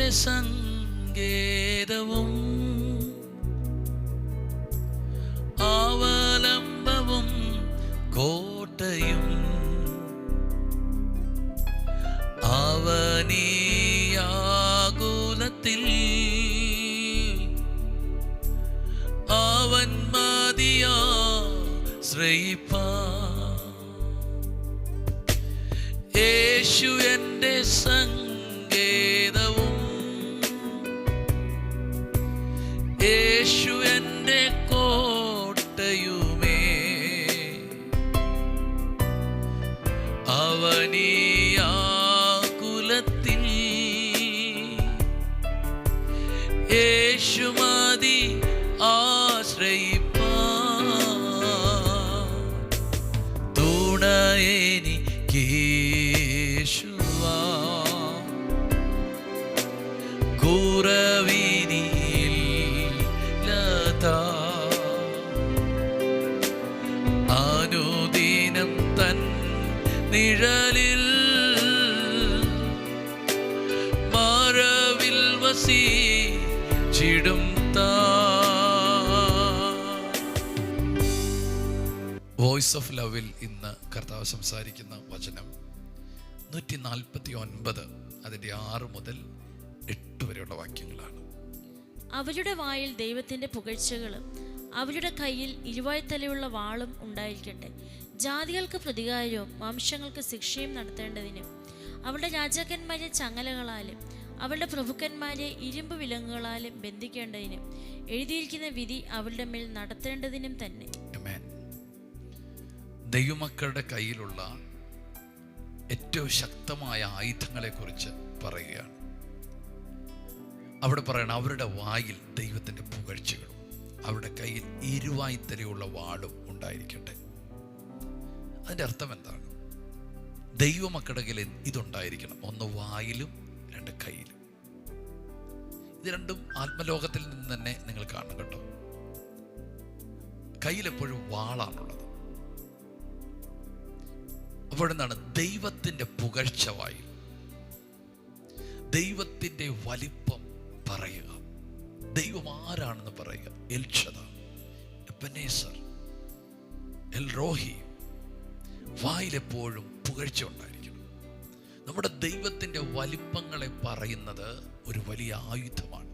എൻ്റെ സങ്കേതവും അവലംബവും കോട്ടയും അവനീയാകുലത്തിൽ അവൻ മതിയാശ്രയിപ്പാൻ. യേശു എൻ്റെ സങ്കേതവും യേശു എൻ്റെ കോട്ടയുമേ, അവനീയാകുലത്തിൽ യേശു മതി ആശ്രയിപ്പാൻ. തുണയെനിക്ക് യേശുവാ, കുറവിനില്ലതാ. അനുദിനം തൻ നിഴലിൽ മറവിൽ വസിച്ചിടും വോയിസ് ഓഫ് ലവിൽ ഇന്ന് കർത്താവ് സംസാരിക്കുന്ന വചനം 149 അതിൻ്റെ 6 മുതൽ 8 വരെയുള്ള വാക്യങ്ങളാണ്. അവരുടെ വായിൽ ദൈവത്തിൻ്റെ പുകഴ്ചകളും അവരുടെ കയ്യിൽ ഇരുവായ്ത്തലയുള്ള വാളും ഉണ്ടായിരിക്കട്ടെ. ജാതികൾക്ക് പ്രതികാരവും വംശങ്ങൾക്ക് ശിക്ഷയും നടത്തേണ്ടതിനും അവരുടെ രാജാക്കന്മാരെ ചങ്ങലകളാലും അവരുടെ പ്രഭുക്കന്മാരെ ഇരുമ്പ് വിലങ്ങുകളാലും ബന്ധിക്കേണ്ടതിനും എഴുതിയിരിക്കുന്ന വിധി അവരുടെ മേൽ നടത്തേണ്ടതിനും തന്നെ. ദൈവമക്കളുടെ കയ്യിലുള്ള ഏറ്റവും ശക്തമായ ആയുധങ്ങളെക്കുറിച്ച് പറയുകയാണ്. അവിടെ പറയണം, അവരുടെ വായിൽ ദൈവത്തിൻ്റെ പുകഴ്ചകളും അവരുടെ കയ്യിൽ ഇരുവായ്ത്തലയുള്ള വാളും ഉണ്ടായിരിക്കട്ടെ. അതിൻ്റെ അർത്ഥം എന്താണ്? ദൈവമക്കളുടെ കയ്യിൽ ഇതുണ്ടായിരിക്കണം. ഒന്ന് വായിലും, 2 കയ്യിലും. ഇത് രണ്ടും ആത്മലോകത്തിൽ നിന്ന് തന്നെ നിങ്ങൾ കാണും കേട്ടോ. കയ്യിലെപ്പോഴും വാളാണുള്ളത്. അപ്പോൾ എന്താണ്? ദൈവത്തിൻ്റെ പുകഴ്ച വായിൽ, ദൈവത്തിൻ്റെ വലിപ്പം പറയുക, ദൈവം ആരാണെന്ന് പറയുക. El Shaddai, Ebenezer, El Roi. വായിലെപ്പോഴും പുകഴ്ച ഉണ്ടായിരിക്കണം. നമ്മുടെ ദൈവത്തിൻ്റെ വലിപ്പങ്ങളെ പറയുന്നത് ഒരു വലിയ ആയുധമാണ്.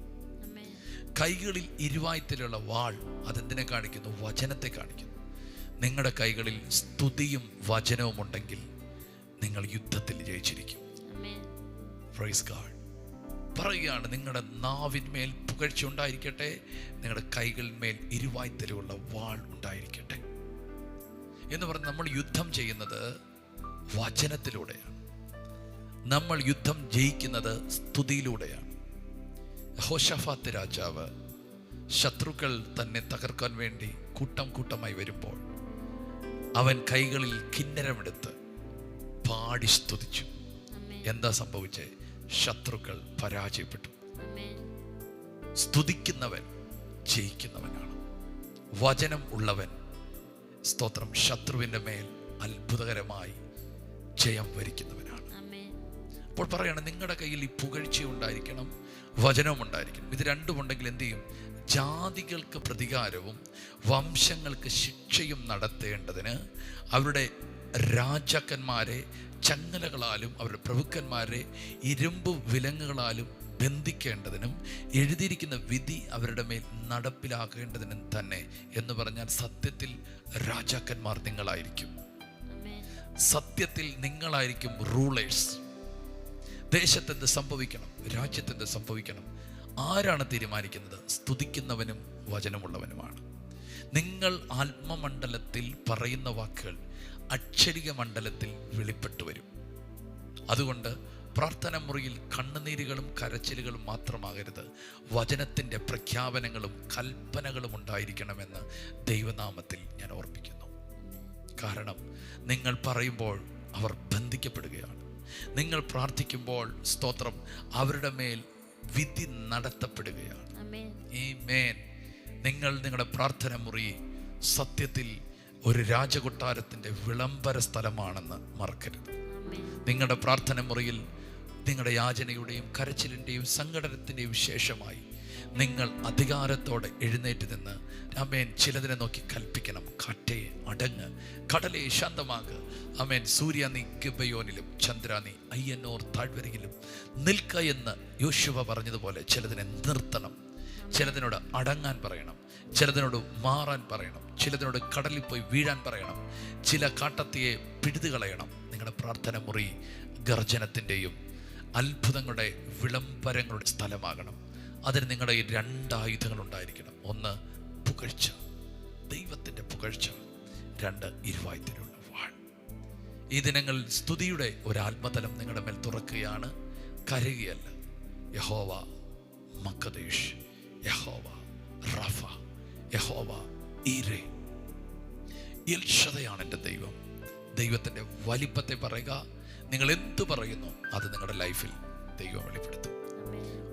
കൈകളിൽ ഇരുവായ്ത്തലുള്ള വാൾ അതെന്തിനെ കാണിക്കുന്നു? വചനത്തെ കാണിക്കുന്നു. നിങ്ങളുടെ കൈകളിൽ സ്തുതിയും വചനവും ഉണ്ടെങ്കിൽ നിങ്ങൾ യുദ്ധത്തിൽ ജയിച്ചിരിക്കും. Praise God. പറയുകയാണ്, നിങ്ങളുടെ നാവിന്മേൽ പുകഴ്ച ഉണ്ടായിരിക്കട്ടെ, നിങ്ങളുടെ കൈകളിന്മേൽ ഇരുവായ്ത്തലുള്ള വാൾ ഉണ്ടായിരിക്കട്ടെ എന്ന് പറഞ്ഞ് നമ്മൾ യുദ്ധം ചെയ്യുന്നത് വചനത്തിലൂടെയാണ്. നമ്മൾ യുദ്ധം ജയിക്കുന്നത് സ്തുതിയിലൂടെയാണ്. യഹോശാഫാത്ത് രാജാവ് ശത്രുക്കൾ തന്നെ തകർക്കാൻ വേണ്ടി കൂട്ടം കൂട്ടമായി വരുമ്പോൾ അവൻ കൈകളിൽ കിന്നരമെടുത്ത് പാടി സ്തുതിച്ചു. എന്താ സംഭവിച്ചേ? ശത്രുക്കൾ പരാജയപ്പെട്ടു. സ്തുതിക്കുന്നവൻ ജയിക്കുന്നവനാണ്. വചനം ഉള്ളവൻ, സ്തോത്രം, ശത്രുവിൻ്റെ മേൽ അത്ഭുതകരമായി ജയം വരിക്കുന്നവനാണ്. അപ്പോൾ പറയണം, നിങ്ങളുടെ കയ്യിൽ ഈ പുകഴ്ച ഉണ്ടായിരിക്കണം, വചനവും ഉണ്ടായിരിക്കണം. ഇത് രണ്ടും ഉണ്ടെങ്കിൽ എന്ത് ചെയ്യും? ജാതികൾക്ക് പ്രതികാരവും വംശങ്ങൾക്ക് ശിക്ഷയും നടത്തേണ്ടതിന് അവരുടെ രാജാക്കന്മാരെ ചങ്ങലകളാലും അവരുടെ പ്രഭുക്കന്മാരെ ഇരുമ്പ് വിലങ്ങുകളാലും ബന്ധിക്കേണ്ടതിനും എഴുതിയിരിക്കുന്ന വിധി അവരുടെ മേൽ നടപ്പിലാക്കേണ്ടതിനും തന്നെ എന്ന് പറഞ്ഞാൽ സത്യത്തിൽ രാജാക്കന്മാർ നിങ്ങളായിരിക്കും. സത്യത്തിൽ നിങ്ങളായിരിക്കും റൂളേഴ്സ്. ദേശത്തെന്ത് സംഭവിക്കണം, രാജ്യത്തെന്ത് സംഭവിക്കണം, ആരാണ് തീരുമാനിക്കുന്നത്? സ്തുതിക്കുന്നവനും വചനമുള്ളവനുമാണ്. നിങ്ങൾ ആത്മമണ്ഡലത്തിൽ പറയുന്ന വാക്കുകൾ അക്ഷരിക മണ്ഡലത്തിൽ വെളിപ്പെട്ടു വരും. അതുകൊണ്ട് പ്രാർത്ഥന മുറിയിൽ കണ്ണുനീരുകളും കരച്ചിലുകളും മാത്രമാകരുത്, വചനത്തിൻ്റെ പ്രഖ്യാപനങ്ങളും കൽപ്പനകളും ഉണ്ടായിരിക്കണമെന്ന് ദൈവനാമത്തിൽ ഞാൻ ഓർപ്പിക്കുന്നു. കാരണം നിങ്ങൾ പറയുമ്പോൾ അവർ ബന്ധിക്കപ്പെടുകയാണ്. നിങ്ങൾ പ്രാർത്ഥിക്കുമ്പോൾ, സ്തോത്രം, അവരുടെ മേൽ വിധി നടത്തപ്പെടുകയാണ്. ആമേൻ. നിങ്ങൾ നിങ്ങളുടെ പ്രാർത്ഥന മുറി സത്യത്തിൽ ഒരു രാജകൊട്ടാരത്തിൻ്റെ വിളംബര സ്ഥലമാണെന്ന് മറക്കരുത്. നിങ്ങളുടെ പ്രാർത്ഥന മുറിയിൽ നിങ്ങളുടെ യാചനയുടെയും കരച്ചിലിൻ്റെയും സങ്കടത്തിൻ്റെയും ശേഷമായി നിങ്ങൾ അധികാരത്തോടെ എഴുന്നേറ്റ് നിന്ന് ആമേൻ ചിലതിനെ നോക്കി കൽപ്പിക്കണം. കാറ്റേ അടങ്ങ്, കടലേ ശാന്തമാകുക. ആമേൻ. സൂര്യ നീ ഗിബയോനിലും ചന്ദ്ര നീ അയ്യന്നോർ താഴ്വരയിലും നിൽക്ക എന്ന് യോശുവ പറഞ്ഞതുപോലെ ചിലതിനെ നിർത്തണം. ചിലതിനോട് അടങ്ങാൻ പറയണം, ചിലതിനോട് മാറാൻ പറയണം, ചിലതിനോട് കടലിൽ പോയി വീഴാൻ പറയണം, ചില കാട്ടത്തിയെ പിഴുതുകളയണം. നിങ്ങളുടെ പ്രാർത്ഥന മുറി ഗർജനത്തിൻ്റെയും അത്ഭുതങ്ങളുടെ വിളംബരങ്ങളുടെ സ്ഥലമാകണം. അതിന് നിങ്ങളുടെ ഈ 2 ആയുധങ്ങൾ ഉണ്ടായിരിക്കണം. ഒന്ന് പുകഴ്ച, ദൈവത്തിൻ്റെ പുകഴ്ച. 2 ഇരുവായ്ത്തലുള്ള വാൾ. ഈ ദിനങ്ങളിൽ സ്തുതിയുടെ ഒരു ആത്മതലം നിങ്ങളുടെ മേൽ തുറക്കുകയാണ്. കരയുകയല്ല. യഹോവ മക്കദേശ്, യഹോവ റഫ, യഹോവ ഈരെ, എൽഷദയാണ് എൻ്റെ ദൈവം. ദൈവത്തിൻ്റെ വലിപ്പത്തെ പറയുക. നിങ്ങൾ എന്തു പറയുന്നു അത് നിങ്ങളുടെ ലൈഫിൽ ദൈവം വെളിപ്പെടുത്തും.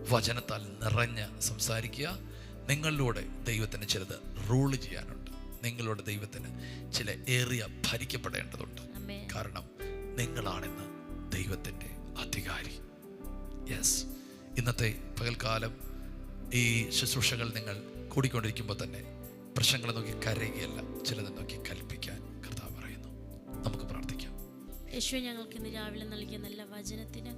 വചനത്താൽ നിറഞ്ഞ് സംസാരിക്കുക. നിങ്ങളിലൂടെ ദൈവത്തിന് ചിലത് റൂള് ചെയ്യാനുണ്ട്. നിങ്ങളോട് ദൈവത്തിന് ചില ഏറിയ ഭരിക്കപ്പെടേണ്ടതുണ്ട്. കാരണം നിങ്ങളാണിന്ന് ദൈവത്തിൻ്റെ അധികാരി. യെസ്. ഇന്നത്തെ പകൽക്കാലം ഈ ശുശ്രൂഷകൾ നിങ്ങൾ കൂടിക്കൊണ്ടിരിക്കുമ്പോൾ തന്നെ പ്രശ്നങ്ങളെ നോക്കി കരയുകയല്ല, ചിലത് നോക്കി കൽപ്പിക്കാൻ കർത്താവ് പറയുന്നു. നമുക്ക് പ്രാർത്ഥിക്കാം. യേശുവേ, ഞങ്ങൾക്ക് ഇന്ന് രാവിലെ നൽകിയ നല്ല വചനത്തിന്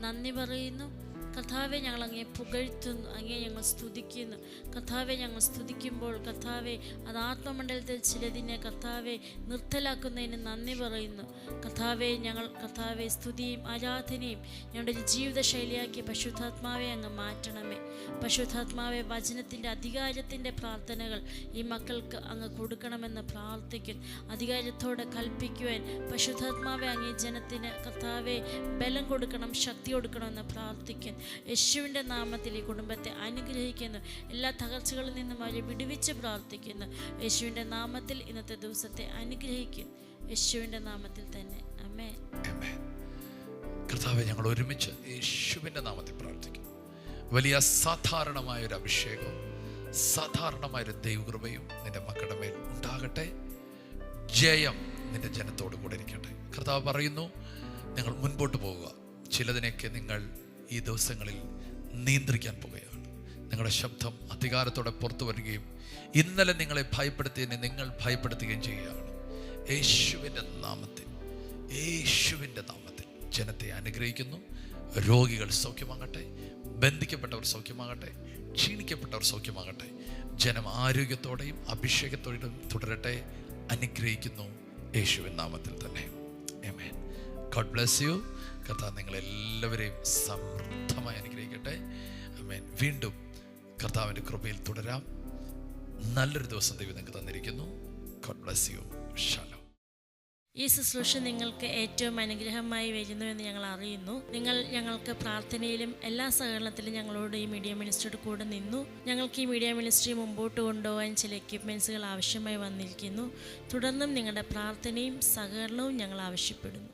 നന്ദി പറയുന്നു. കർത്താവെ, ഞങ്ങൾ അങ്ങേ പുകഴ്ത്തുന്നു, അങ്ങേ ഞങ്ങൾ സ്തുതിക്കുന്നു. കർത്താവെ, ഞങ്ങൾ സ്തുതിക്കുമ്പോൾ കർത്താവെ അത് ആത്മമണ്ഡലത്തിൽ ചിലതിനെ കർത്താവെ നിർത്തലാക്കുന്നതിന് നന്ദി പറയുന്നു. കർത്താവെ, ഞങ്ങൾ കർത്താവെ സ്തുതിയും ആരാധനയും ഞങ്ങളുടെ ജീവിത ശൈലിയാക്കി പരിശുദ്ധാത്മാവെ അങ്ങ് മാറ്റണമേ. പരിശുദ്ധാത്മാവെ, വചനത്തിൻ്റെ അധികാരത്തിൻ്റെ പ്രാർത്ഥനകൾ ഈ മക്കൾക്ക് അങ്ങ് കൊടുക്കണമെന്ന് പ്രാർത്ഥിക്കുന്നു. അധികാരത്തോടെ കൽപ്പിക്കുവാൻ പരിശുദ്ധാത്മാവെ അങ്ങേ ജനത്തിന് കർത്താവെ ബലം കൊടുക്കണം, ശക്തി കൊടുക്കണമെന്ന് പ്രാർത്ഥിക്കുന്നു. യേശുവിൻ്റെ നാമത്തിൽ ഈ കുടുംബത്തെ അനുഗ്രഹിക്കുന്നു. എല്ലാ തകർച്ചകളിൽ നിന്നും അവരെ വിടുവിച്ച് പ്രാർത്ഥിക്കുന്നു. യേശുവിൻ്റെ നാമത്തിൽ ഇന്നത്തെ ദിവസത്തെ അനുഗ്രഹിക്കും. യേശുവിൻ്റെ നാമത്തിൽ തന്നെ. ആമേൻ. കർത്താവെ, ഞങ്ങൾ ഒരുമിച്ച് യേശുവിൻ്റെ നാമത്തിൽ പ്രാർത്ഥിക്കുന്നു. വലിയ സാധാരണമായൊരു അഭിഷേകവും സാധാരണമായൊരു ദൈവകൃപയും നിന്റെ മക്കളുടെ മേൽ ഉണ്ടാകട്ടെ. ജയം നിന്റെ ജനത്തോട് കൂടെ ഇരിക്കട്ടെ. കർത്താവ് പറയുന്നു, നിങ്ങൾ മുൻപോട്ട് പോവുക. ചിലതിനെയൊക്കെ നിങ്ങൾ ഈ ദിവസങ്ങളിൽ നിയന്ത്രിക്കാൻ പോകുകയാണ്. നിങ്ങളുടെ ശബ്ദം അധികാരത്തോടെ പുറത്തു വരികയും ഇന്നലെ നിങ്ങളെ ഭയപ്പെടുത്തിയതിനെ നിങ്ങൾ ഭയപ്പെടുത്തുകയും ചെയ്യുകയാണ്. യേശുവിൻ്റെ നാമത്തിൽ, യേശുവിൻ്റെ നാമത്തിൽ ജനത്തെ അനുഗ്രഹിക്കുന്നു. രോഗികൾ സൗഖ്യമാകട്ടെ, ബന്ധിക്കപ്പെട്ടവർ സൗഖ്യമാകട്ടെ, ക്ഷീണിക്കപ്പെട്ടവർ സൗഖ്യമാകട്ടെ. ജനം ആരോഗ്യത്തോടെയും അഭിഷേകത്തോടെയും തുടരട്ടെ. അനുഗ്രഹിക്കുന്നു യേശുവിൻ നാമത്തിൽ തന്നെ. ആമേൻ. God bless you. കർത്താവ് നിങ്ങളെല്ലാവരെയും സമൃദ്ധമായി അനുഗ്രഹിക്കട്ടെ. ആമേൻ. വീണ്ടും കർത്താവിൻ്റെ കൃപയിൽ തുടരാം. നല്ലൊരു ദിവസം ദൈവം നിങ്ങൾക്ക് തന്നിരിക്കുന്നു. God bless you. ശാലോം. ഈ ശുശ്രൂഷ നിങ്ങൾക്ക് ഏറ്റവും അനുഗ്രഹമായി വരുന്നുവെന്ന് ഞങ്ങൾ അറിയുന്നു. നിങ്ങൾ ഞങ്ങൾക്ക് പ്രാർത്ഥനയിലും എല്ലാ സഹകരണത്തിലും ഞങ്ങളോട് ഈ മീഡിയ മിനിസ്ട്രിയുടെ കൂടെ നിന്നു. ഞങ്ങൾക്ക് ഈ മീഡിയ മിനിസ്ട്രി മുമ്പോട്ട് കൊണ്ടുപോകാൻ ചില എക്യുപ്മെൻറ്റ്സുകൾ ആവശ്യമായി വന്നിരിക്കുന്നു. തുടർന്നും നിങ്ങളുടെ പ്രാർത്ഥനയും സഹകരണവും ഞങ്ങൾ ആവശ്യപ്പെടുന്നു.